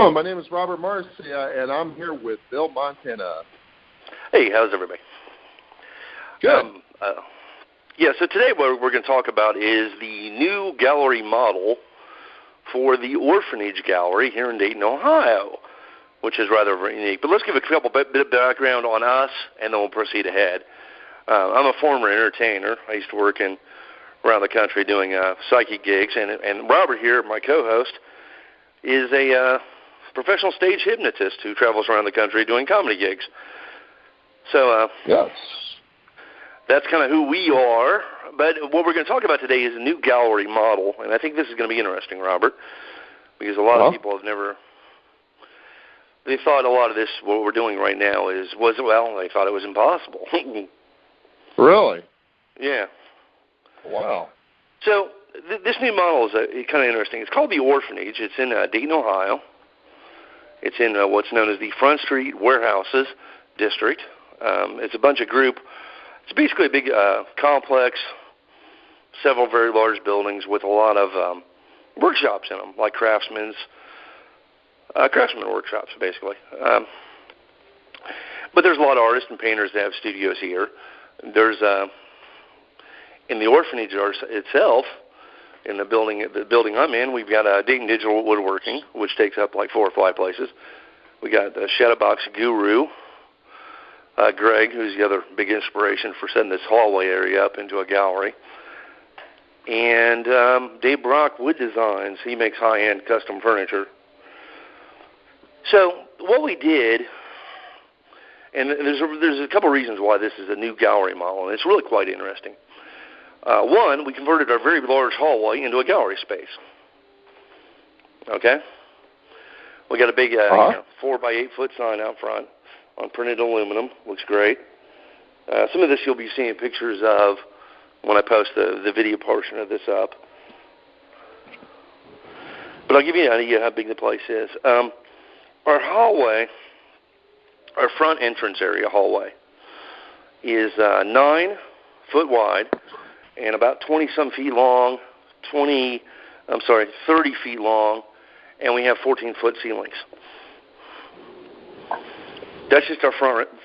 Hello, my name is Robert Marcia, and I'm here with Bill Montana. Hey, how's everybody? Good. So today what we're going to talk about is the new gallery model for the Orphanage Gallery here in Dayton, Ohio, which is rather unique. But let's give a couple bit of background on us, and then we'll proceed ahead. I'm a former entertainer. I used to work around the country doing psychic gigs, and Robert here, my co-host, is a professional stage hypnotist who travels around the country doing comedy gigs. So yes, that's kind of who we are. But what we're going to talk about today is a new gallery model, and I think this is going to be interesting, Robert, because a lot of people have never. They thought a lot of this, what we're doing right now, they thought it was impossible. Really? Yeah. Wow. So this new model is kind of interesting. It's called the Orphanage. It's in Dayton, Ohio. It's in what's known as the Front Street Warehouses District. It's a bunch of it's basically a big complex, several very large buildings with a lot of workshops in them, like craftsmen workshops, basically. But there's a lot of artists and painters that have studios here. There's in the orphanage itself, in the building I'm in, we've got Dayton Digital Woodworking, which takes up like 4 or 5 places. We got the Shadowbox Guru, Greg, who's the other big inspiration for setting this hallway area up into a gallery. And Dave Brock Wood Designs, he makes high-end custom furniture. So what we did, and there's a couple reasons why this is a new gallery model, and it's really quite interesting. One, we converted our very large hallway into a gallery space. Okay? We got a big 4 by 8 foot sign out front on printed aluminum. Looks great. Some of this you'll be seeing pictures of when I post the video portion of this up. But I'll give you an idea how big the place is. Our hallway, our front entrance area hallway, is 9 foot wide and about 20-some feet long, 30 feet long, and we have 14-foot ceilings. That's just our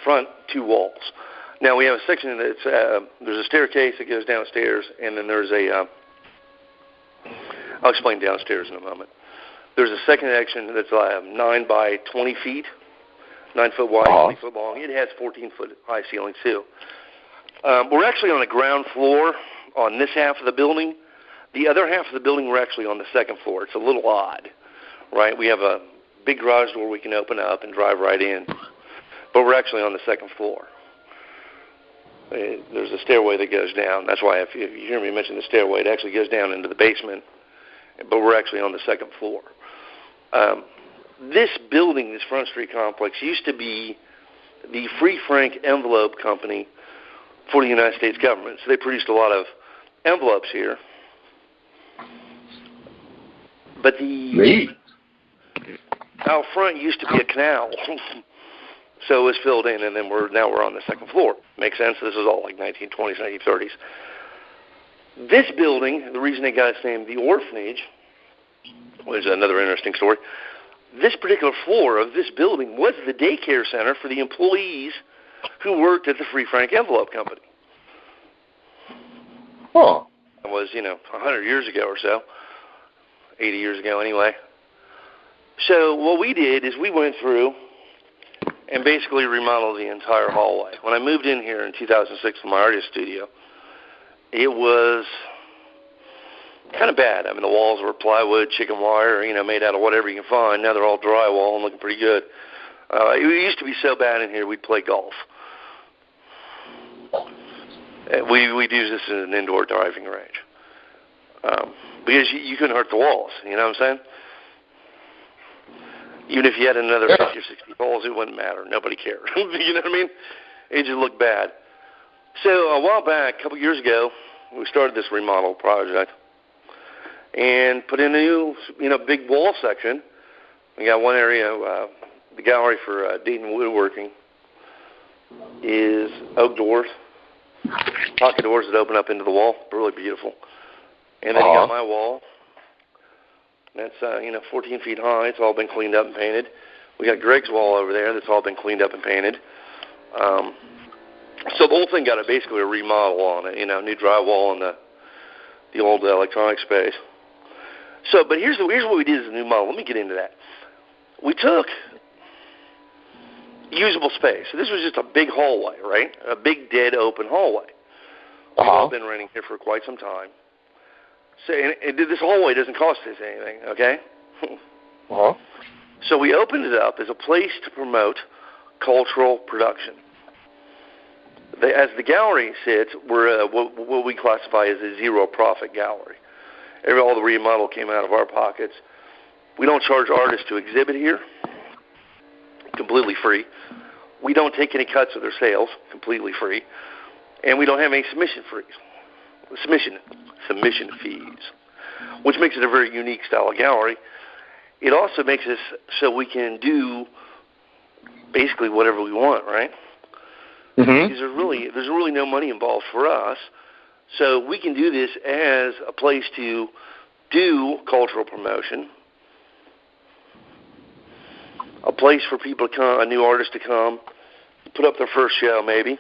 front 2 walls. Now we have a section that's there's a staircase that goes downstairs, and then there's I'll explain downstairs in a moment. There's a second section that's 9 by 20 feet, 9 foot wide, 20 foot long. It has 14-foot high ceilings too. We're actually on the ground floor on this half of the building. The other half of the building, we're actually on the second floor. It's a little odd, right? We have a big garage door we can open up and drive right in, but we're actually on the second floor. There's a stairway that goes down. That's why if you hear me mention the stairway, it actually goes down into the basement, but we're actually on the second floor. This building, this Front Street complex, used to be the Free Frank Envelope Company for the United States government. So they produced a lot of envelopes here. But out front used to be a canal. So it was filled in, and then now we're on the second floor. Makes sense? This is all like 1920s, 1930s. This building, the reason they got its name, the Orphanage, was another interesting story. This particular floor of this building was the daycare center for the employees who worked at the Free Frank Envelope Company. Huh. It was, 100 years ago or so, 80 years ago anyway. So what we did is we went through and basically remodeled the entire hallway. When I moved in here in 2006 from my artist studio, it was kind of bad. I mean, the walls were plywood, chicken wire, made out of whatever you can find. Now they're all drywall and looking pretty good. It used to be so bad in here we'd play golf. We'd use this as an indoor driving range because you couldn't hurt the walls. You know what I'm saying? Even if you had another 50 or 60 balls, it wouldn't matter. Nobody cared. You know what I mean? It just looked bad. So a while back, a couple years ago, we started this remodel project and put in a new, big wall section. We got one area, the gallery for Dayton Woodworking is oak doors, pocket doors that open up into the wall. Really beautiful. And then you got my wall. That's 14 feet high. It's all been cleaned up and painted. We got Greg's wall over there. That's all been cleaned up and painted. So the whole thing got basically a remodel on it. New drywall in the old electronic space. So, but here's what we did as a new model. Let me get into that. We took usable space. So this was just a big hallway, right? A big, dead, open hallway. We've all been renting here for quite some time. So and this hallway doesn't cost us anything, okay? So we opened it up as a place to promote cultural production. As the gallery sits, we're what we classify as a zero-profit gallery. All the remodel came out of our pockets. We don't charge artists to exhibit here, completely free. We don't take any cuts of their sales, completely free. And we don't have any submission fees, which makes it a very unique style of gallery. It also makes us so we can do basically whatever we want, right? Because there's really no money involved for us. So we can do this as a place to do cultural promotion, a place for people to come, a new artist to come, put up their first show maybe,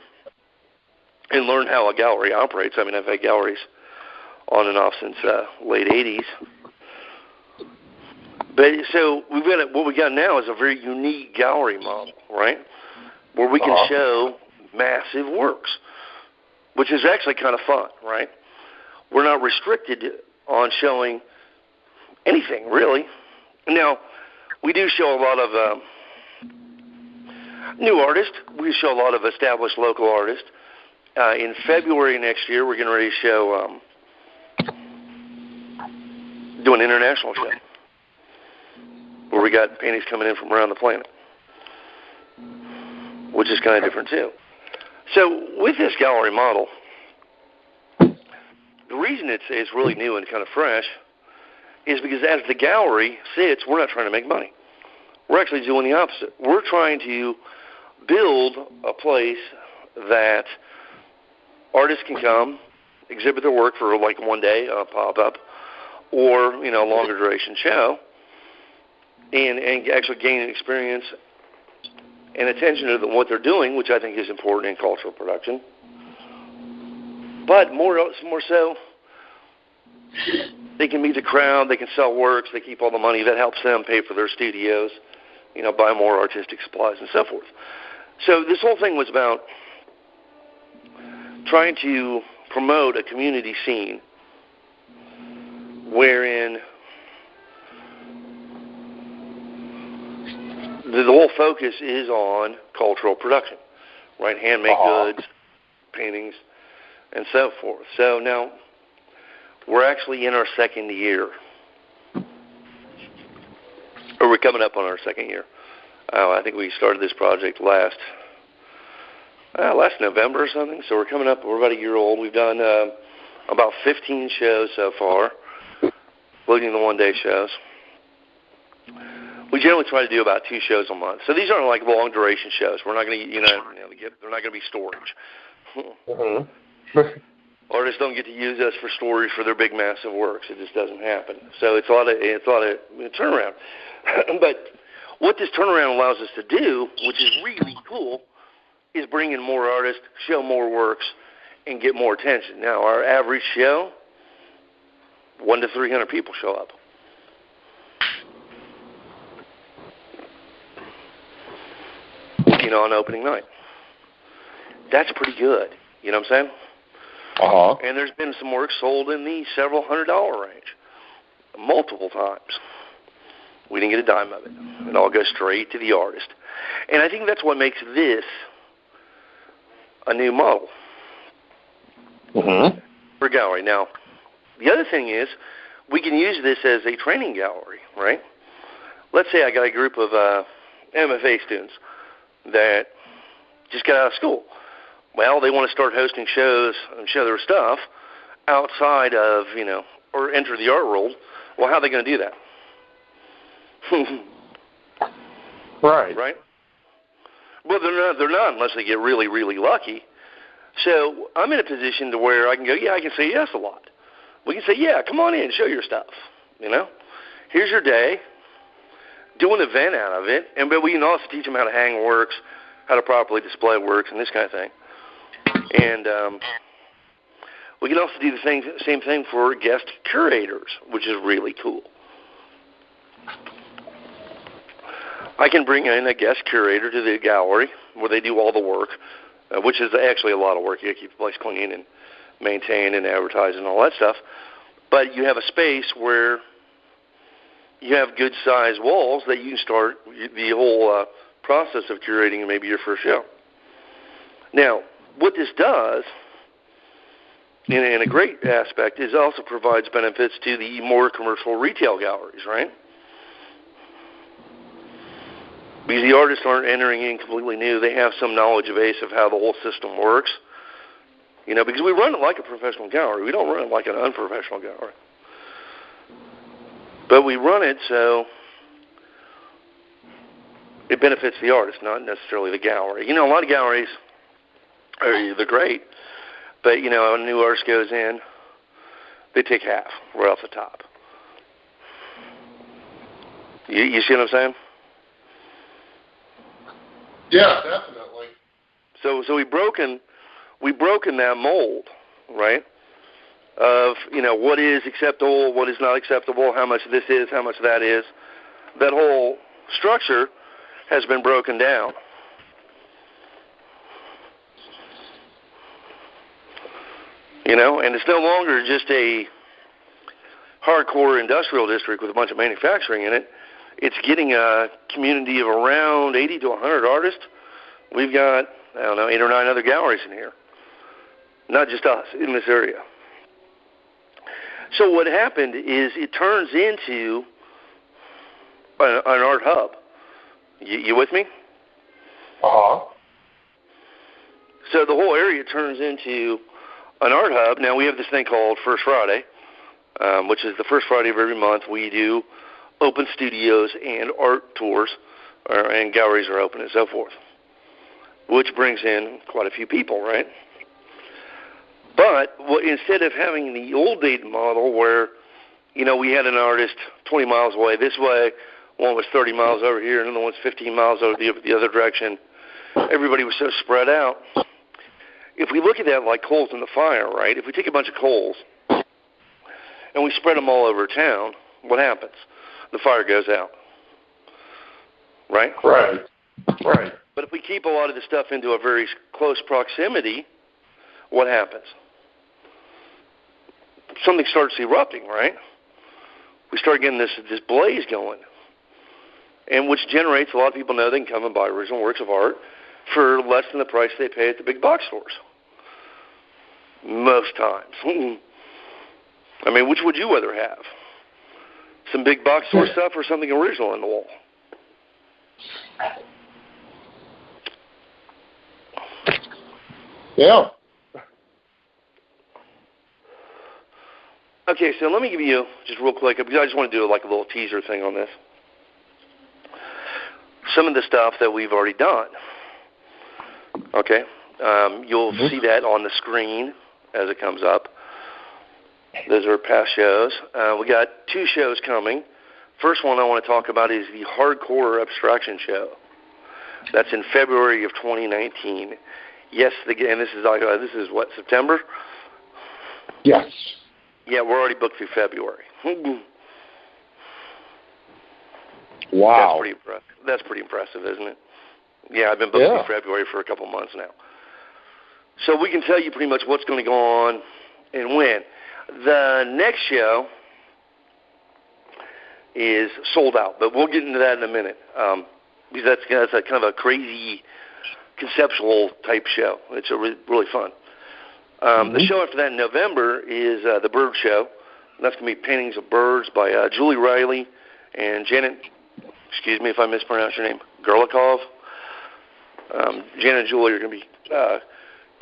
and learn how a gallery operates. I mean, I've had galleries on and off since late 80s. But so what we got now is a very unique gallery model, right, where we can show massive works, which is actually kind of fun, right? We're not restricted on showing anything, really. Now, we do show a lot of new artists. We show a lot of established local artists. In February next year, we're getting ready to show, do an international show where we got paintings coming in from around the planet, which is kind of different, too. So with this gallery model, the reason it's really new and kind of fresh is because as the gallery sits, we're not trying to make money. We're actually doing the opposite. We're trying to build a place that artists can come, exhibit their work for like one day, pop-up, or, a longer duration show, and actually gain experience and attention to what they're doing, which I think is important in cultural production. But more so, they can meet the crowd, they can sell works, they keep all the money. That helps them pay for their studios, buy more artistic supplies and so forth. So this whole thing was about trying to promote a community scene wherein the whole focus is on cultural production, right? Handmade goods, paintings, and so forth. So now we're actually in our second year. Or we're coming up on our second year. I think we started this project last November or something. So we're coming up. We're about a year old. We've done about 15 shows so far, including the one-day shows. We generally try to do about 2 shows a month. So these aren't like long-duration shows. We're not going to, they're not going to be storage. Artists don't get to use us for storage for their big, massive works. It just doesn't happen. So it's a lot of turnaround. But what this turnaround allows us to do, which is really cool, is bring in more artists, show more works, and get more attention. Now, our average show, 100 to 300 people show up. On opening night. That's pretty good. You know what I'm saying? And there's been some work sold in the several $100 range, multiple times. We didn't get a dime of it. It all goes straight to the artist. And I think that's what makes this a new model for gallery. Now, the other thing is we can use this as a training gallery, right? Let's say I got a group of MFA students that just got out of school. Well, they want to start hosting shows and show their stuff outside of, or enter the art world. Well, how are they going to do that? Right? Well, they're not unless they get really, really lucky. So I'm in a position to where I can go, I can say yes a lot. We can say, yeah, come on in, show your stuff, here's your day. Do an event out of it, but we can also teach them how to hang works, how to properly display works, and this kind of thing. And we can also do the same thing for guest curators, which is really cool. I can bring in a guest curator to the gallery where they do all the work, which is actually a lot of work. You keep the place clean and maintained and advertised and all that stuff. But you have a space where you have good-sized walls that you can start the whole process of curating maybe your first show. Now, what this does, in a great aspect, is also provides benefits to the more commercial retail galleries, right? Because the artists aren't entering in completely new. They have some knowledge base of how the whole system works. Because we run it like a professional gallery. We don't run it like an unprofessional gallery. But we run it so it benefits the artist, not necessarily the gallery. A lot of galleries, they're great, but, when a new artist goes in, they take half right off the top. You see what I'm saying? Yeah, definitely. So we've broken that mold, right? Of what is acceptable, what is not acceptable, how much this is, how much that is. That whole structure has been broken down. And it's no longer just a hardcore industrial district with a bunch of manufacturing in it. It's getting a community of around 80 to 100 artists. We've got, 8 or 9 other galleries in here. Not just us in this area. So what happened is it turns into an art hub. You with me? Uh-huh. So the whole area turns into an art hub. Now we have this thing called First Friday, which is the first Friday of every month. We do open studios and art tours, and galleries are open and so forth, which brings in quite a few people, right? But instead of having the old Dayton model where, we had an artist 20 miles away this way, one was 30 miles over here, and another one's 15 miles over the other direction, everybody was so spread out. If we look at that like coals in the fire, right, if we take a bunch of coals and we spread them all over town, what happens? The fire goes out, right? Right. But if we keep a lot of the stuff into a very close proximity, what happens? Something starts erupting, right? We start getting this blaze going, and which generates, a lot of people know they can come and buy original works of art for less than the price they pay at the big box stores. Most times. Which would you rather have? Some big box store stuff or something original on the wall? Yeah. Okay, so let me give you, just real quick, because I just want to do like a little teaser thing on this. Some of the stuff that we've already done. Okay? You'll see that on the screen as it comes up. Those are past shows. We got 2 shows coming. First one I want to talk about is the Hardcore Abstraction Show. That's in February of 2019. Yes, and this is what, September? Yes. Yeah, we're already booked through February. Wow. That's pretty impressive, isn't it? Yeah, I've been booked through February for a couple months now. So we can tell you pretty much what's going to go on and when. The next show is sold out, but we'll get into that in a minute. Because that's a kind of a crazy conceptual type show. It's really fun. The show after that in November is the Bird Show. That's going to be paintings of birds by Julie Riley and Janet, excuse me if I mispronounce your name, Gerlikov. Janet and Julie are going to be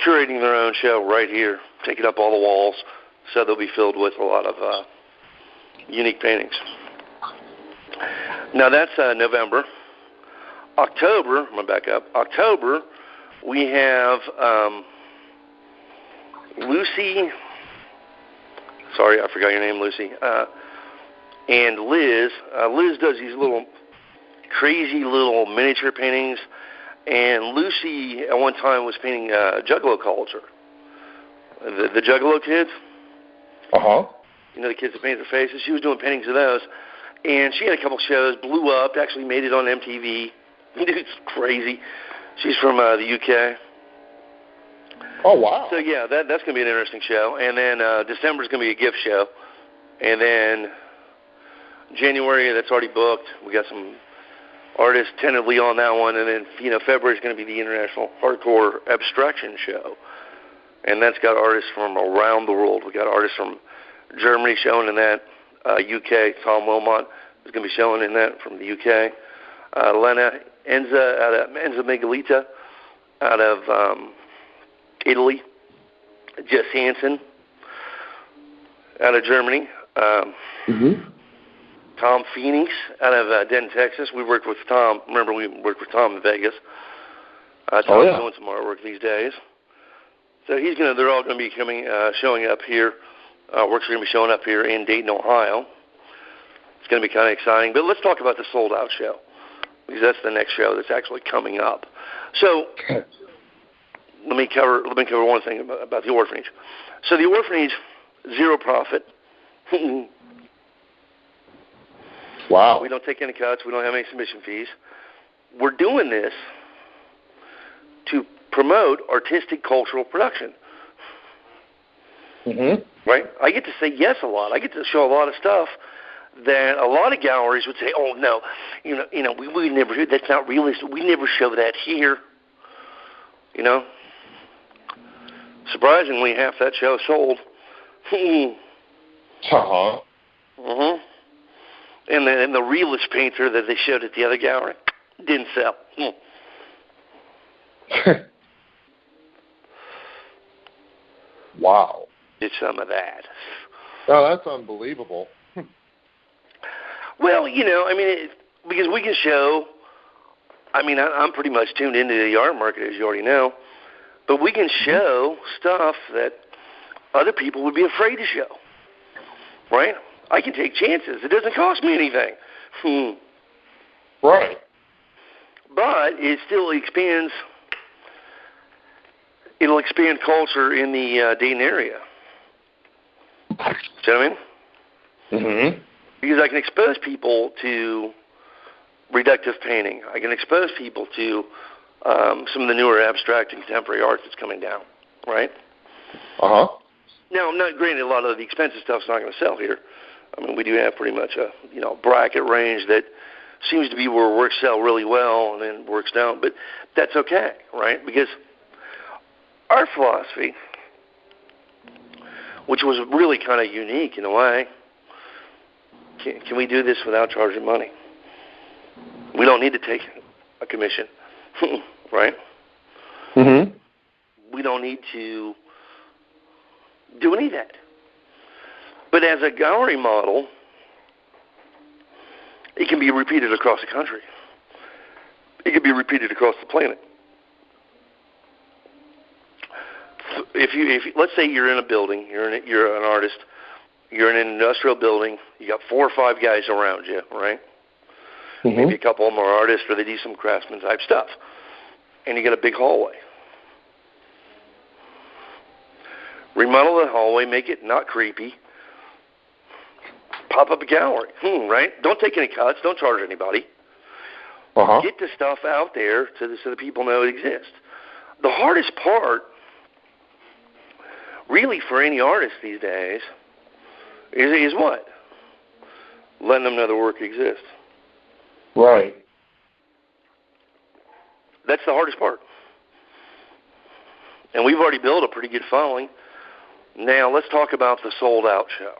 curating their own show right here, taking up all the walls, so they'll be filled with a lot of unique paintings. Now that's November. October, I'm going to back up. October, we have Lucy, sorry, I forgot your name, Lucy. And Liz does these little crazy little miniature paintings. And Lucy at one time was painting Juggalo culture. The Juggalo kids. Uh-huh. You know, the kids that paint their faces. She was doing paintings of those. And she had a couple shows, blew up, actually made it on MTV. It's crazy. She's from the UK. Oh, wow. So, yeah, that's going to be an interesting show. And then December's going to be a gift show. And then January, that's already booked. We got some artists tentatively on that one. And then, February is going to be the International Hardcore Abstraction Show. And that's got artists from around the world. We got artists from Germany showing in that. UK, Tom Wilmot is going to be showing in that from the UK. Lena Enza Megalita out of Italy. Jess Hansen out of Germany. Tom Phoenix out of Denton, Texas. We worked with Tom. Remember, we worked with Tom in Vegas. Tom's doing some artwork these days. So they're all going to be showing up here. Works are going to be showing up here in Dayton, Ohio. It's going to be kind of exciting. But let's talk about the Sold Out show, because that's the next show that's actually coming up. So let me cover one thing about the Orphanage. So the Orphanage, zero profit. Wow. We don't take any cuts. We don't have any submission fees. We're doing this to promote artistic cultural production. Right? I get to say yes a lot. I get to show a lot of stuff that a lot of galleries would say, "Oh no, we never. That's not realistic. We never show that here." Surprisingly, half that show sold. And the realist painter that they showed at the other gallery didn't sell. Wow. Did some of that. Oh, that's unbelievable. Well, because we can show, I'm pretty much tuned into the art market, as you already know, but we can show stuff that other people would be afraid to show, right? I can take chances. It doesn't cost me anything. Right. But it still expands, it'll expand culture in the Dayton area. See what I mean? Because I can expose people to reductive painting. I can expose people to some of the newer abstract and contemporary art that's coming down, right? Now, I'm not granted a lot of the expensive stuff's not going to sell here. We do have pretty much a bracket range that seems to be where works sell really well and then works down, but that's okay, right? Because our philosophy, which was really kind of unique in a way, can we do this without charging money? We don't need to take a commission, right? We don't need to do any of that. But as a gallery model, it can be repeated across the country. It can be repeated across the planet. If let's say you're in a building, you're an artist, you're in an industrial building, you got 4 or 5 guys around you, right? Maybe a couple of them are artists or they do some craftsman type stuff. And you got a big hallway. Remodel the hallway, make it not creepy. Pop up a gallery, right? Don't take any cuts. Don't charge anybody. Get the stuff out there so the people know it exists. The hardest part, really, for any artist these days, is what? Letting them know the work exists. Right. That's the hardest part. And we've already built a pretty good following. Now, let's talk about the Sold Out show.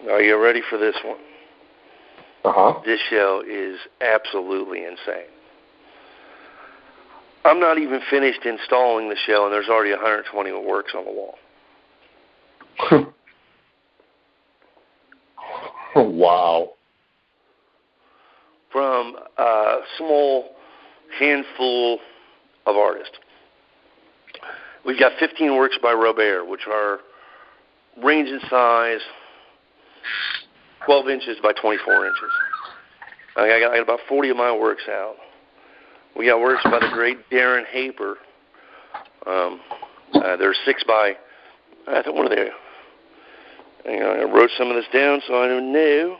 Are you ready for this one? This show is absolutely insane. I'm not even finished installing the show, and there's already 120 works on the wall. Wow. From a small handful of artists. We've got 15 works by Robert, which are range in size 12 inches by 24 inches. I got about 40 of my works out. We got works by the great Darren Haper. They're 6 by, I think, what are they? Hang on, I wrote some of this down so I don't know.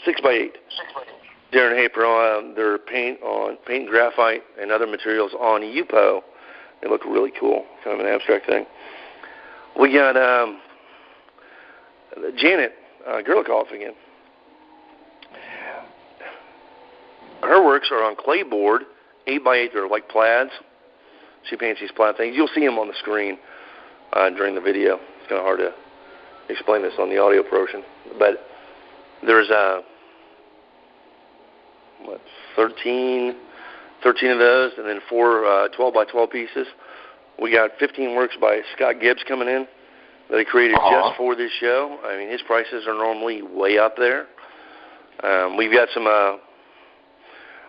Six by 8. Darren Haper, they're paint graphite and other materials on UPO. They look really cool, kind of an abstract thing. We got Janet Gerlikoff again. Her works are on clay board, 8 by 8. They're like plaids. She paints these plaid things. You'll see them on the screen during the video. It's kind of hard to explain this on the audio portion. But there's 13 of those, and then 4 12 by 12 pieces. We got 15 works by Scott Gibbs coming in that he created just for this show. I mean, his prices are normally way up there. We've got some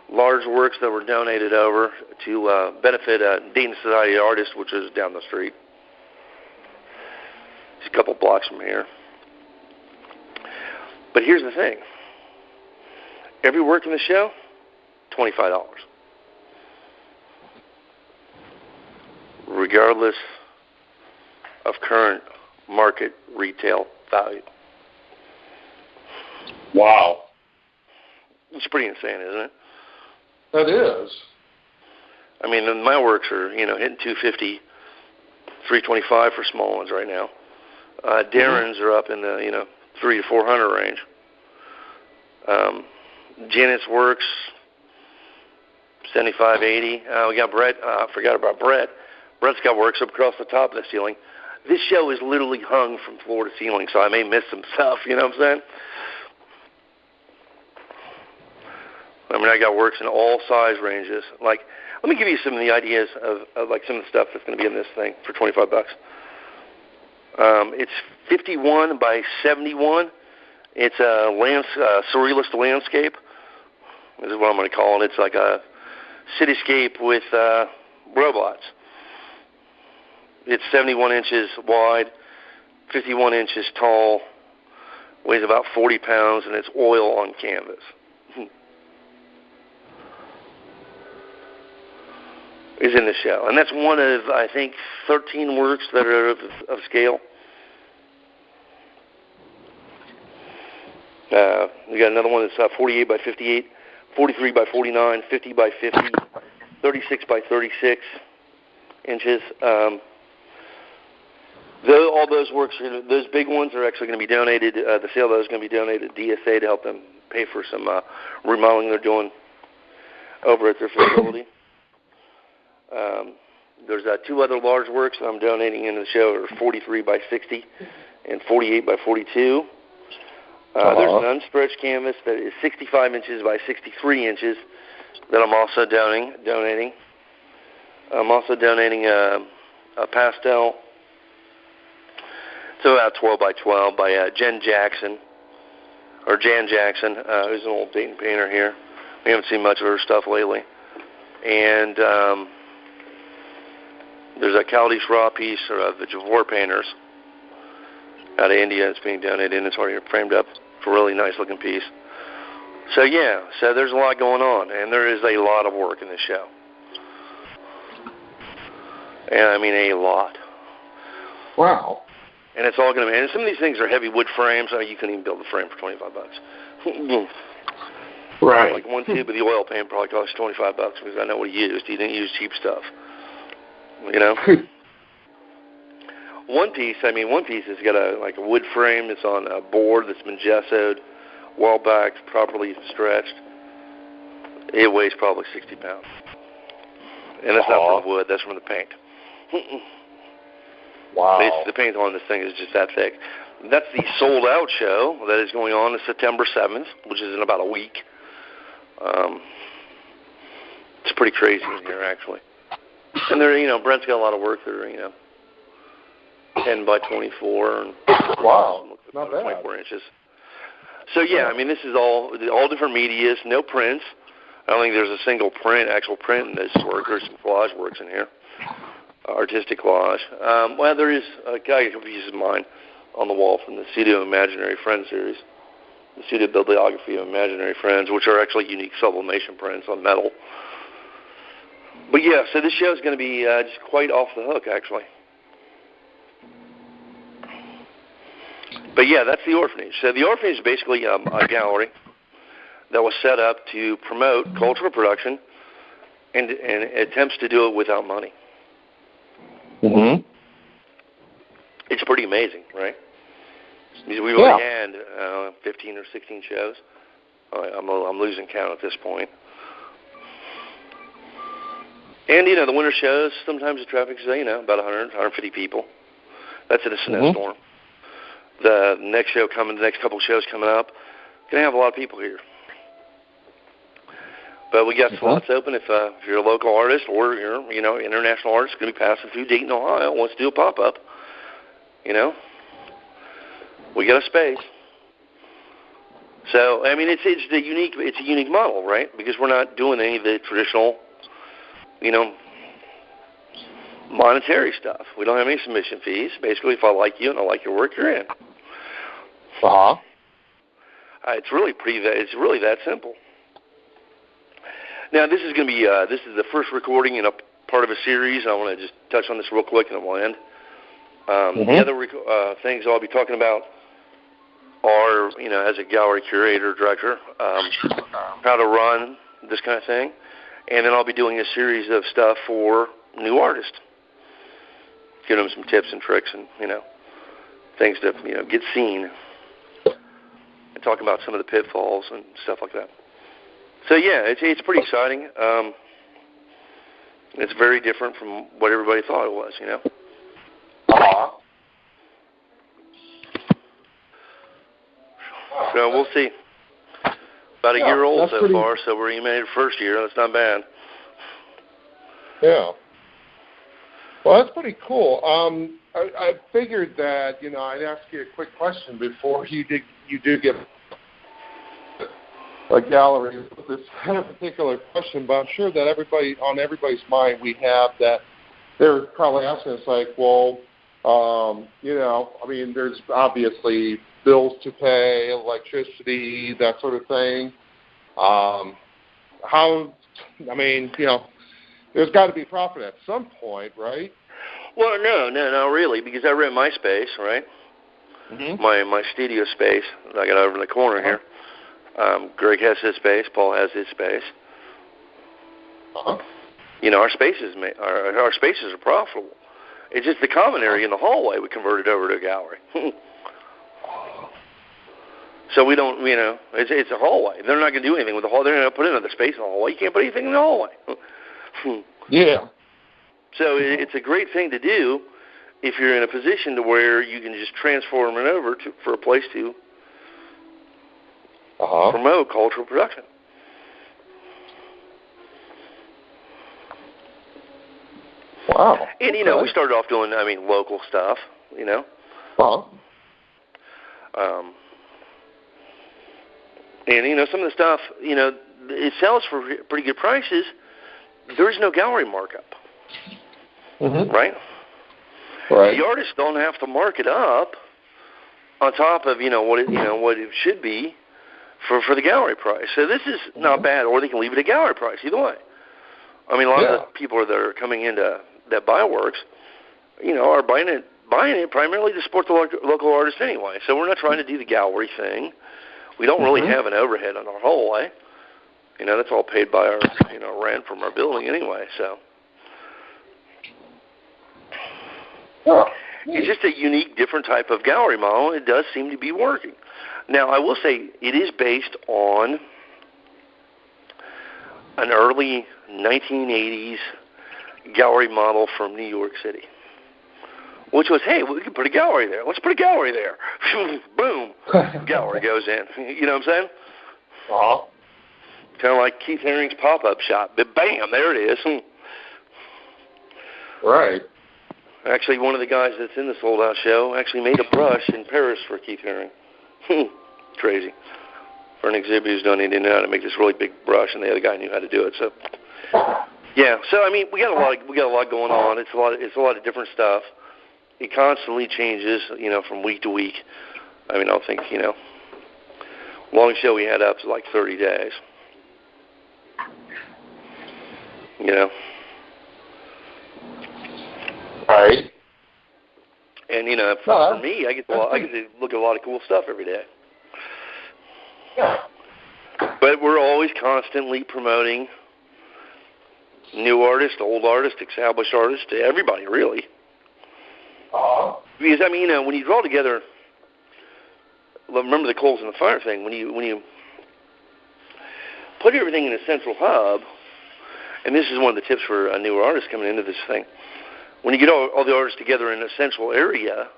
large works that were donated over to benefit Dayton Society of Artists, which is down the street. It's a couple blocks from here. But here's the thing. Every work in the show, $25. Regardless of current market retail value. Wow. It's pretty insane, isn't it? That is. I mean, my works are, hitting $250, $325 for small ones right now. Darren's are up in the, $300 to $400 range. Janet's works, $75, $80. We got Brett. I forgot about Brett. Brett's got works up across the top of the ceiling. This show is literally hung from floor to ceiling, so I may miss some stuff, you know what I'm saying? I mean, I got works in all size ranges. Like, let me give you some of the ideas of like some of the stuff that's going to be in this thing for $25. It's 51 by 71. It's a surrealist landscape. This is what I'm going to call it. It's like a cityscape with robots. It's 71 inches wide, 51 inches tall, weighs about 40 pounds, and it's oil on canvas. Is in the show. And that's one of, I think, 13 works that are of scale. We got another one that's 48 by 58, 43 by 49, 50 by 50, 36 by 36 inches. All those works, those big ones are actually going to be donated. The sale of those is going to be donated to DSA to help them pay for some remodeling they're doing over at their facility. There's 2 other large works that I'm donating into the show, are 43 by 60 and 48 by 42. There's an unstretched canvas that is 65 inches by 63 inches that I'm also donating. I'm also donating a pastel. It's about 12 by 12 by Jan Jackson, who's an old Dayton painter here. We haven't seen much of her stuff lately. And there's a Chaldees raw piece of the Javor painters out of India. It's being donated, and it's already framed up for a really nice looking piece. So there's a lot going on, and there is a lot of work in this show. And I mean a lot. Wow. And it's all going to be, and some of these things are heavy wood frames. I mean, you couldn't even build a frame for $25. Right. Like one tube of the oil paint probably cost $25 because I know what he used. He didn't use cheap stuff. One piece has got a wood frame that's on a board that's been gessoed, well backed, properly stretched. It weighs probably 60 pounds. And that's not from wood, that's from the paint. Wow. The paint on this thing is just that thick. That's the sold out show that is going on September 7th, which is in about a week. It's pretty crazy in here, actually. And Brent's got a lot of work that are, 10 by 24 and wow, not bad. 24 inches. So I mean, this is all different medias, no prints. I don't think there's a single actual print in this work. There's some collage works in here. artistic collage. Well, there is a piece of mine on the wall from the Studio Imaginary Friends series, the Studio Bibliography of Imaginary Friends, which are actually unique sublimation prints on metal. But yeah, so this show is going to be just quite off the hook, actually. But yeah, that's the Orphanage. So the Orphanage is basically a gallery that was set up to promote cultural production and attempts to do it without money. Mm-hmm. It's pretty amazing, right? We've already had 15 or 16 shows. I'm losing count at this point. And, the winter shows, sometimes the traffic is, about 100, 150 people. That's in a snowstorm. The next couple shows coming up, going to have a lot of people here. But we got slots open if you're a local artist or you're, international artist going to be passing through Dayton, Ohio, wants to do a pop-up. We got a space. So, I mean, it's a unique model, right? Because we're not doing any of the traditional, monetary stuff. We don't have any submission fees. Basically, if I like you and I like your work, you're in. It's really that simple. Now, this is going to be this is the first recording in a part of a series. I want to just touch on this real quick and then we'll end. The other things I'll be talking about are, as a gallery curator, director, how to run this kind of thing. And then I'll be doing a series of stuff for new artists. Giving them some tips and tricks and, things to, get seen. And talk about some of the pitfalls and stuff like that. So, yeah, it's pretty exciting. It's very different from what everybody thought it was, So we'll see. About a year old so far, so we're in the first year. That's not bad. Yeah. Well, that's pretty cool. I figured that, I'd ask you a quick question before you do get a gallery with this particular question, but I'm sure that on everybody's mind we have that they're probably asking us like, well, there's obviously bills to pay, electricity, that sort of thing. There's got to be profit at some point, right? Well, no, not really, because I rent my space, right? Mm-hmm. My studio space that I got over in the corner here. Greg has his space. Paul has his space. Our spaces are profitable. It's just the common area in the hallway we converted over to a gallery. So we don't, it's a hallway. They're not going to do anything with the hallway. They're going to put another space in the hallway. You can't put anything in the hallway. Yeah. So it's a great thing to do if you're in a position to where you can just transform it over for a place to promote cultural production. Wow. And, we started off doing, local stuff, And, some of the stuff, it sells for pretty good prices. There's no gallery markup. Right? Right. The artists don't have to mark it up on top of, what it should be for the gallery price. So this is not bad, or they can leave it at gallery price, either way. A lot of the people that are coming into that buy works, are buying it primarily to support the local artist anyway. So we're not trying to do the gallery thing. We don't really have an overhead on our hallway. That's all paid by our, rent from our building anyway. So it's just a unique, different type of gallery model. It does seem to be working. Now, I will say it is based on an early 1980s gallery model from New York City, which was, hey, we can put a gallery there. Let's put a gallery there. Boom. Gallery goes in. You know what I'm saying? Kind of like Keith Haring's pop-up shop. But bam, there it is. Right. Actually, one of the guys that's in the Sold Out show actually made a brush in Paris for Keith Haring. Crazy. For an exhibit he was doing, he didn't know how to make this really big brush, and the other guy knew how to do it. So Yeah. So I mean, we got a lot going on. It's a lot of different stuff. It constantly changes, from week to week. I mean, I think, longest show we had up to like 30 days. Right. And for me, I get to look at a lot of cool stuff every day. Yeah. But we're always constantly promoting new artists, old artists, established artists, to everybody, really. Because I mean, when you draw together, remember the coals in the fire thing. When you put everything in a central hub, and this is one of the tips for a newer artist coming into this thing. When you get all the artists together in a central area,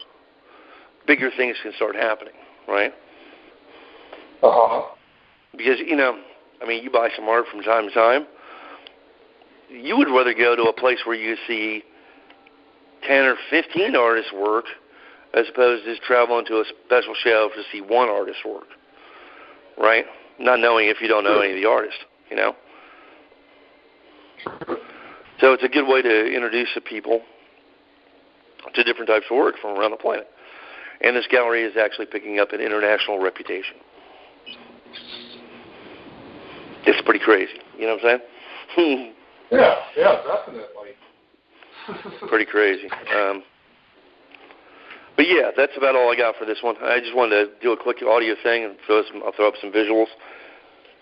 bigger things can start happening, right? Because, I mean, you buy some art from time to time. You would rather go to a place where you see 10 or 15 artists' work as opposed to just traveling to a special show to see one artist's work, right? Not knowing if you don't know any of the artists, So it's a good way to introduce the people to different types of work from around the planet. And this gallery is actually picking up an international reputation. It's pretty crazy. You know what I'm saying? Yeah, definitely. Pretty crazy. But yeah, that's about all I got for this one. I just wanted to do a quick audio thing and I'll throw up some visuals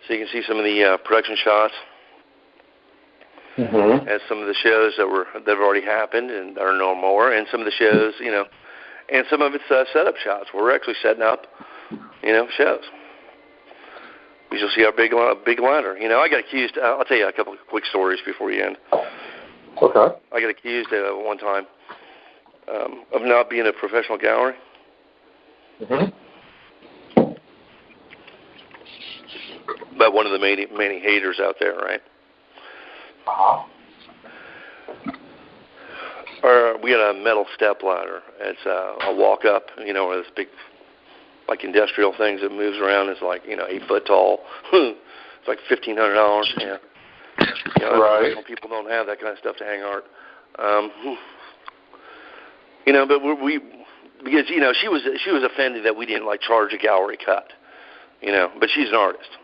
so you can see some of the production shots. And some of the shows that have already happened and are no more, and some of the shows, and some of it's setup shots where we're actually setting up, shows. You'll see our big ladder. I got accused. I'll tell you a couple of quick stories before you end. Okay. I got accused one time of not being a professional gallery. But one of the many haters out there, right? Or we got a metal step ladder. It's a walk up, where this big, like industrial things that moves around. Is like 8 foot tall. It's like $1,500. Yeah. Right. People don't have that kind of stuff to hang art. But we because she was offended that we didn't charge a gallery cut. But she's an artist.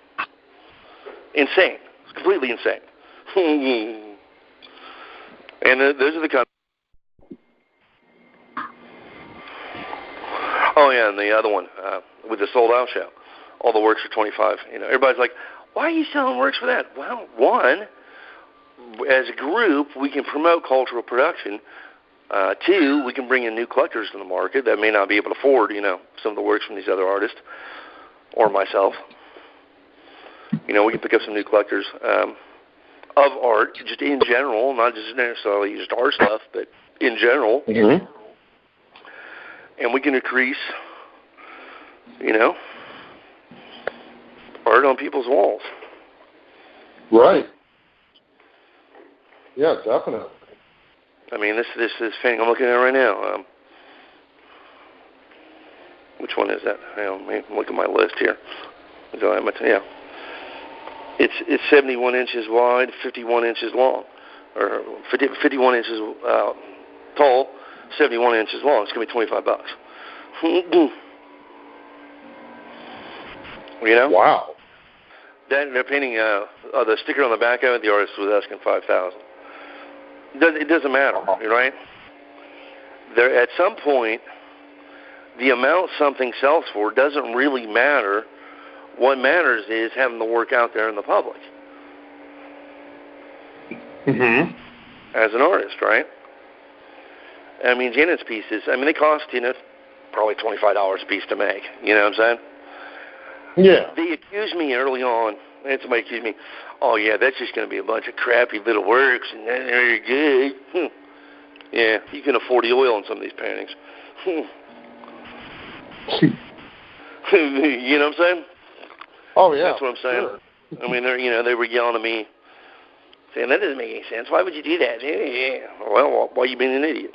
Insane. It's completely insane. And those are the kind. Oh yeah, and the other one with the sold out show, all the works for $25. Everybody's like, "Why are you selling works for that?" Well, one, as a group, we can promote cultural production. Two, we can bring in new collectors to the market that may not be able to afford, some of the works from these other artists or myself. We can pick up some new collectors. Of art, just in general, not just necessarily just art stuff, but in general. And we can increase, art on people's walls. Right. Yeah, definitely. I mean, this painting I'm looking at right now. Which one is that? Let me look at my list here. Yeah. It's 71 inches wide, 51 inches long, or 51 inches tall, 71 inches long. It's gonna be $25. Wow. They're painting the sticker on the back of it. The artist was asking $5,000. It doesn't matter, right? There at some point, the amount something sells for doesn't really matter. What matters is having the work out there in the public. As an artist, right? I mean, Janet's pieces, they cost, probably $25 a piece to make. You know what I'm saying? Yeah. They accused me early on, and somebody accused me, oh, yeah, that's just going to be a bunch of crappy little works, and they're good. Yeah, you can afford the oil on some of these paintings. You know what I'm saying? Oh, yeah. That's what I'm saying. Sure. They were yelling at me, saying, that doesn't make any sense. Why would you do that? Yeah. Well, why are you being an idiot?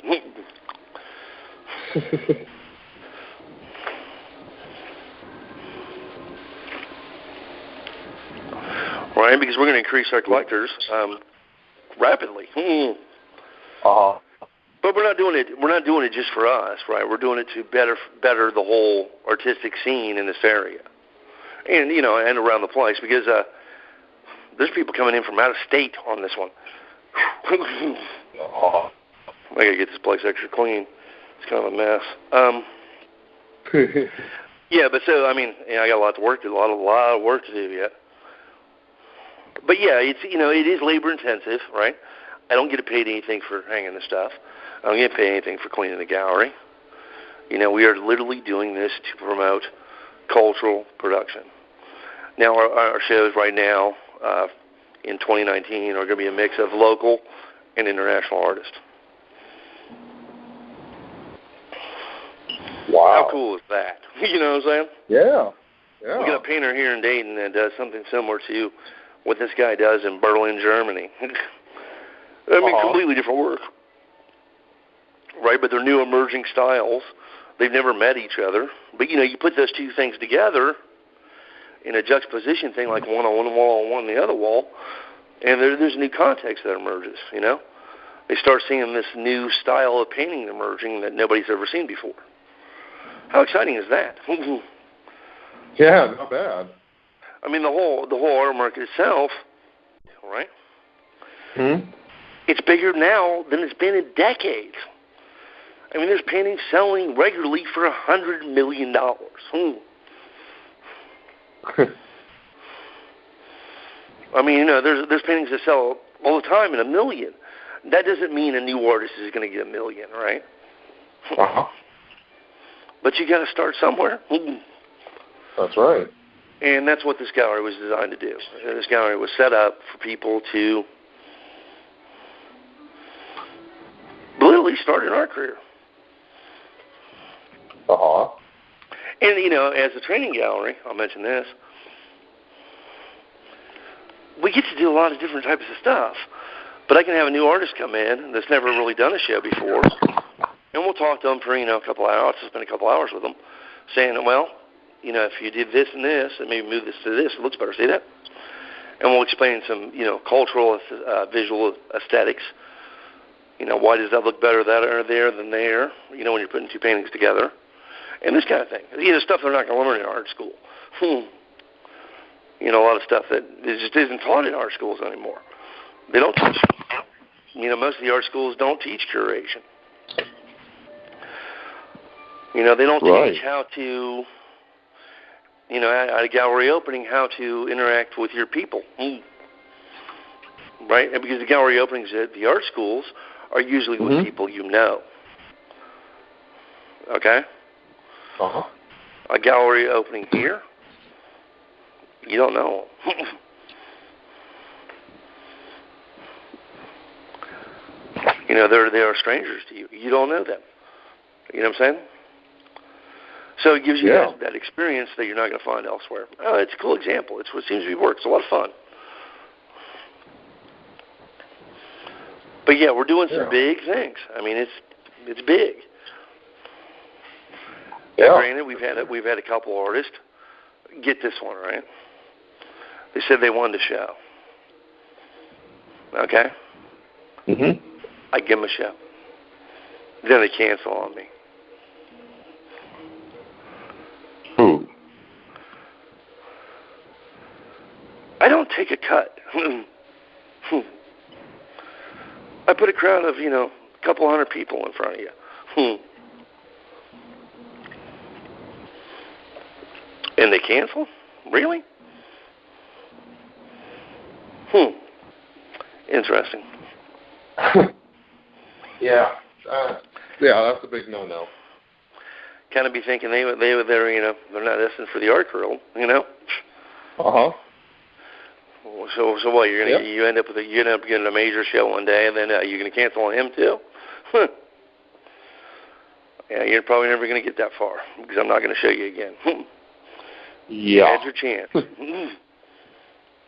Right, because we're going to increase our collectors. rapidly. Uh-huh. But we're not doing it. We're not doing it just for us, right? We're doing it to better the whole artistic scene in this area, and and around the place, because there's people coming in from out of state on this one. Uh-huh. I gotta get this place extra clean. It's kind of a mess. Yeah, but so I mean, I got a lot of work to do yet. But yeah, it's it is labor intensive, right? I don't get paid anything for hanging the stuff. I don't get paid anything for cleaning the gallery. We are literally doing this to promote cultural production. Now, our shows right now in 2019 are going to be a mix of local and international artists. Wow. How cool is that? You know what I'm saying? Yeah. We got a painter here in Dayton that does something similar to what this guy does in Berlin, Germany. I mean, completely different work. Right, but they're new emerging styles. They've never met each other. But, you put those two things together in a juxtaposition thing, like one on one wall and one on the other wall, and there's a new context that emerges, They start seeing this new style of painting emerging that nobody's ever seen before. How exciting is that? Yeah, not bad. I mean, the whole art market itself, right? Hmm? It's bigger now than it's been in decades. I mean, there's paintings selling regularly for $100 million. I mean, there's paintings that sell all the time in $1 million. That doesn't mean a new artist is going to get $1 million, right? Uh-huh. But you got to start somewhere. That's right. And that's what this gallery was designed to do. This gallery was set up for people to literally start an art career. Uh-huh. And, as a training gallery, I'll mention this, we get to do a lot of different types of stuff. But I can have a new artist come in that's never really done a show before, and we'll talk to them for, a couple of hours, spend a couple hours with them, saying, well, if you did this and this, and maybe move this to this, it looks better, see that? And we'll explain some, cultural, visual aesthetics. Why does that look better there than there, when you're putting two paintings together? And this kind of thing. Stuff they're not going to learn in art school. A lot of stuff that just isn't taught in art schools anymore. They don't teach. Most of the art schools don't teach curation. They don't teach how to, at a gallery opening, how to interact with your people. Right? And because the gallery openings at the art schools are usually with people you know. Okay? Uh-huh. A gallery opening here, you don't know. They are strangers to you. You don't know them. You know what I'm saying? So it gives you that experience that you're not going to find elsewhere. Oh, it's a cool example. It's what seems to be work. It's a lot of fun. But yeah, we're doing some big things. I mean, it's big. Yeah. Granted, we've had a couple artists get this one, right? They said they wanted to show. Okay? Mm-hmm. I give them a show. Then they cancel on me. Who? I don't take a cut. I put a crowd of, a couple hundred people in front of you. And they cancel? Really? Interesting. Yeah. That's a big no-no. Kind of be thinking they're not destined for the art world, Uh-huh. So what? You end up getting a major show one day, and then you're going to cancel on him too? Yeah, you're probably never going to get that far because I'm not going to show you again. Yeah. That's your chance.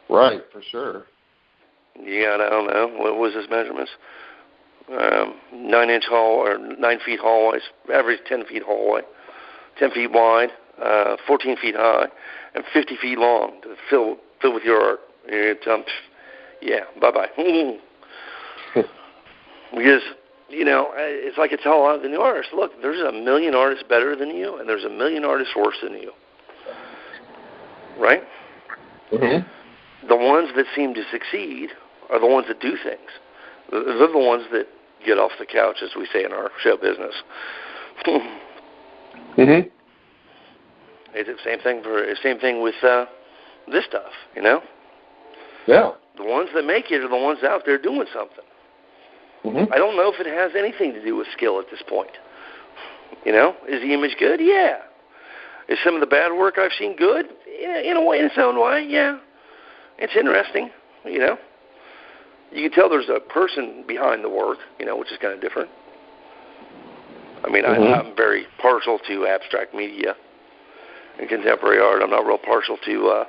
Right, for sure. Yeah, I don't know. What was his measurements? 9-inch hall or 9 feet hallways, average 10 feet hallway, 10 feet wide, 14 feet high, and 50 feet long to fill with your art. Yeah, bye-bye. Because, it's like I tell a lot of the new artists, look, there's a million artists better than you, and there's a million artists worse than you. Right? Mm-hmm. The ones that seem to succeed are the ones that do things. They're the ones that get off the couch, as we say in our show business. Mm-hmm. It's the same thing with this stuff, Yeah. The ones that make it are the ones out there doing something. Mm-hmm. I don't know if it has anything to do with skill at this point. Is the image good? Yeah. Is some of the bad work I've seen good? Yeah, in a way, in its own way, yeah. It's interesting, You can tell there's a person behind the work, which is kind of different. I mean, I'm very partial to abstract media and contemporary art. I'm not real partial to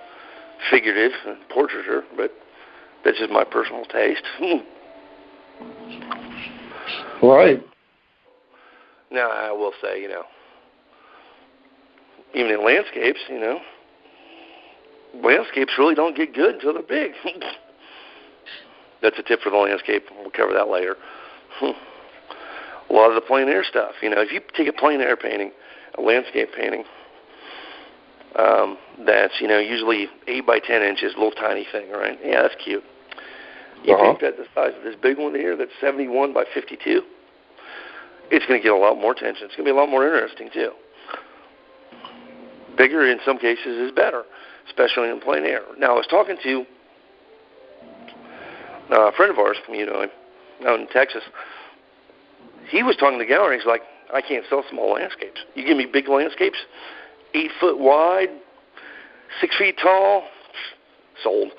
figurative and portraiture, but that's just my personal taste. Right. Now, I will say, even in landscapes, landscapes really don't get good until they're big. That's a tip for the landscape. We'll cover that later. A lot of the plein air stuff, if you take a plein air painting, a landscape painting, that's, usually 8 by 10 inches, little tiny thing, right? Yeah, that's cute. You take that the size of this big one here that's 71 by 52, it's going to get a lot more attention. It's going to be a lot more interesting, too. Bigger, in some cases, is better, especially in plein air. Now, I was talking to a friend of ours from, out in Texas. He was talking to the gallery. He's like, I can't sell small landscapes. You give me big landscapes, 8 foot wide, 6 feet tall, sold.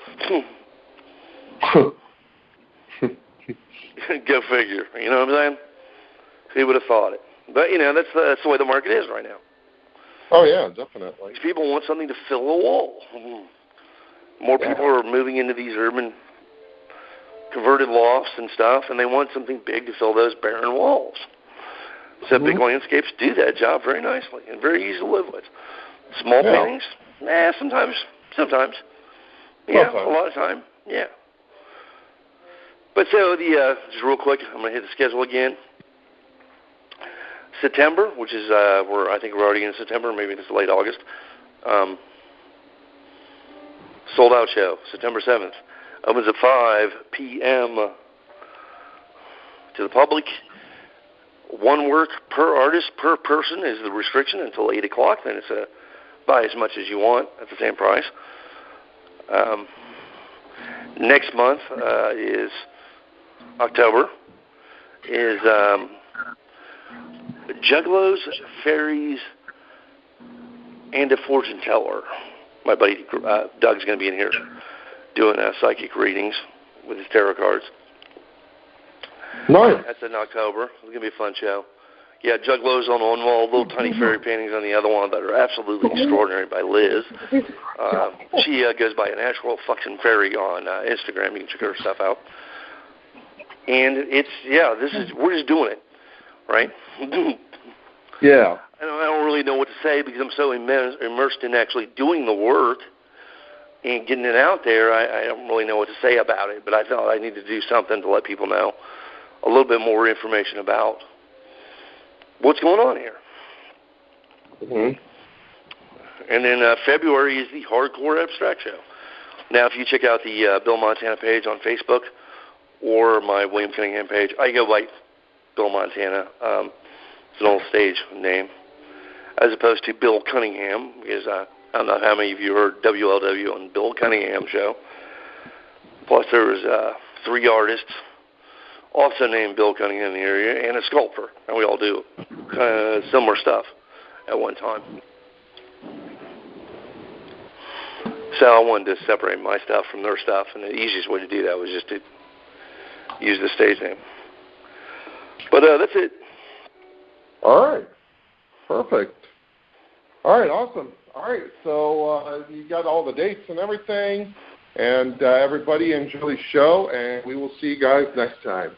Go figure. You know what I'm saying? Who would have thought it? But, that's the way the market is right now. Oh, yeah, definitely. People want something to fill a wall. More people are moving into these urban converted lofts and stuff, and they want something big to fill those barren walls. So big landscapes do that job very nicely and very easy to live with. Small paintings, sometimes. Yeah, a lot of time, yeah. But so just real quick, I'm going to hit the schedule again. September, which is I think we're already in September, maybe it's late August. Sold out show, September 7th. Opens at 5 p.m. to the public. One work per artist, per person is the restriction until 8 o'clock. Then it's buy as much as you want at the same price. Next month is October, is Juggalos, Fairies, and a Fortune Teller. My buddy Doug's going to be in here doing psychic readings with his tarot cards. Nice. That's in October. It's going to be a fun show. Yeah, Juggalos on one wall, little tiny fairy paintings on the other one that are absolutely extraordinary by Liz. She goes by a natural fucking fairy on Instagram. You can check her stuff out. And we're just doing it, right? Yeah. I don't really know what to say because I'm so immersed in actually doing the work and getting it out there. I don't really know what to say about it, but I thought I needed to do something to let people know a little bit more information about what's going on here. And then February is the Hardcore Abstract Show. Now, if you check out the Bill Montana page on Facebook or my William Cunningham page, I go by Bill Montana. It's an old stage name, as opposed to Bill Cunningham, because I don't know how many of you heard WLW on Bill Cunningham show. Plus, there was 3 artists also named Bill Cunningham in the area, and a sculptor, and we all do similar stuff at one time. So I wanted to separate my stuff from their stuff, and the easiest way to do that was just to use the stage name. But that's it. All right. Perfect. All right, awesome. All right, so you got all the dates and everything, and everybody enjoy the show, and we will see you guys next time.